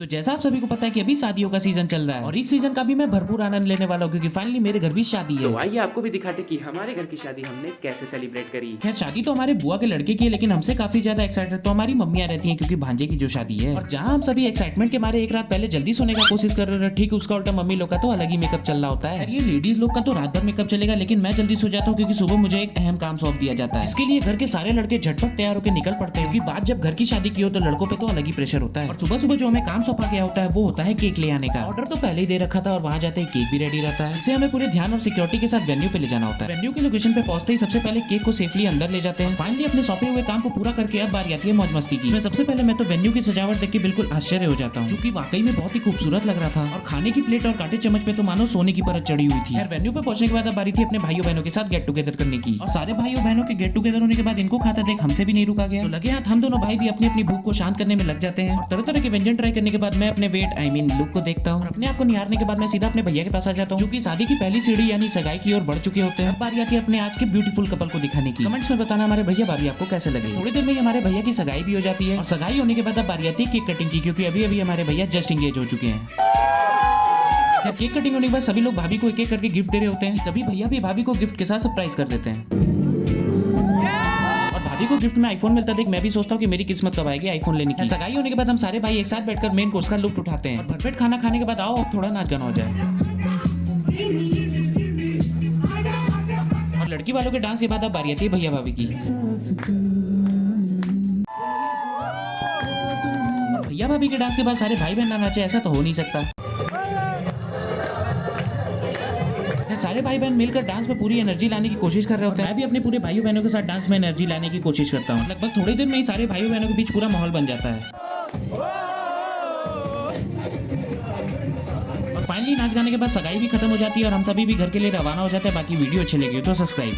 तो जैसा आप सभी को पता है कि अभी शादियों का सीजन चल रहा है और इस सीजन का भी मैं भरपूर आनंद लेने वाला हूँ क्योंकि फाइनली मेरे घर भी शादी है। तो आइए आपको भी दिखाते कि हमारे घर की शादी हमने कैसे सेलिब्रेट करी। खैर शादी तो हमारे बुआ के लड़के की है लेकिन हमसे काफी ज्यादा एक्साइटेड तो हमारी मम्मियाँ रहती हैं क्योंकि भांजे की जो शादी है। और जहाँ हम सभी एक्साइटमेंट के मारे एक रात पहले जल्दी सोने का कोशिश कर रहे थे, ठीक उसका उल्टा मम्मी लोग का तो अलग ही मेकअप चल रहा होता है। ये लेडीज लोग का तो रात भर मेकअप चलेगा लेकिन मैं जल्दी सो जाता हूँ क्योंकि सुबह मुझे एक अहम काम सौंप दिया जाता है जिसके लिए घर के सारे लड़के झटपट तैयार होकर निकल पड़ते हैं। क्योंकि बात जब घर की शादी की हो तो लड़कों पे तो अलग ही प्रेशर होता है। और सुबह सुबह जो हमें काम सौंपा गया होता है वो होता है केक ले आने का। ऑर्डर तो पहले ही दे रखा था और वहाँ जाते ही केक भी रेडी रहता है। इसे हमें पूरे ध्यान और सिक्योरिटी के साथ वेन्यू पे ले जाना होता है। वेन्यू के लोकेशन पे पहुंचते ही सबसे पहले केक को सेफली अंदर ले जाते हैं। फाइनली अपने सौंपे हुए काम को पूरा करके अब बारी आती है मौज मस्ती की। मैं सबसे पहले मैं तो वेन्यू की सजावट देख के बिल्कुल आश्चर्य हो जाता हूँ जो कि वाकई में बहुत ही खूबसूरत लग रहा था। और खाने की प्लेट और कांटे चम्मच पे तो मानो सोने की परत चढ़ी हुई थी। यार वेन्यू पे पहुंचने के बाद अब बारी थी अपने भाइयों बहनों के साथ गेट टुगेदर करने की। और सारे भाइयों बहनों के गेट टुगेदर होने के बाद इनको खाता देख हमसे भी नहीं रुका गया। तो लगे हाथ हम दोनों भाई भी अपनी अपनी भूख को शांत करने में लग जाते हैं। और तरह तरह के व्यंजन ट्राई करने के बाद मैं अपने वेट लुक को देखता हूँ। अपने आप को निहारने के बाद मैं सीधा अपने भैया के पास आ जाता हूँ जो कि शादी की पहली सीढ़ी यानी सगाई की ओर बढ़ चुके होते हैं। अब बारी आती है अपने आज के ब्यूटीफुल कपल को दिखाने की। कमेंट्स में बताना हमारे भैया भाभी आपको कैसे लगे। थोड़ी देर में हमारे भैया की सगाई भी हो जाती है और सगाई होने के बाद अब बारी आती है केक कटिंग की क्योंकि अभी अभी हमारे भैया जस्ट इंगेज हो चुके हैं। जब केक कटिंग होने के बाद सभी लोग भाभी को एक एक करके गिफ्ट दे रहे होते हैं तभी भैया भी भाभी को गिफ्ट के साथ सरप्राइज कर देते हैं। और भाभी को गिफ्ट में आईफोन मिलता देख मैं भी सोचता हूँ कि मेरी किस्मत कब आएगी आईफोन लेने की। सगाई होने के बाद हम सारे भाई एक साथ बैठकर मेन कोर्स का लुत्फ उठाते हैं। और भरपेट खाना खाने के बाद आओ अब थोड़ा नाच गाना हो जाए। और लड़की वालों के डांस के बाद अब बारी आती है भैया भाभी की। और भैया भाभी के डांस के बाद सारे भाई बहन ना नाचे ऐसा तो हो नहीं सकता। सारे भाई बहन मिलकर डांस में पूरी एनर्जी लाने की कोशिश कर रहे होते हैं। मैं भी अपने पूरे भाइयों बहनों के साथ डांस में एनर्जी लाने की कोशिश करता हूँ। लगभग थोड़ी देर में ही सारे भाइयों बहनों के बीच पूरा माहौल बन जाता है। और फाइनली नाच गाने के बाद सगाई भी खत्म हो जाती है और हम सभी भी घर के लिए रवाना हो जाते हैं। बाकी वीडियो अच्छे लगे तो सब्सक्राइब।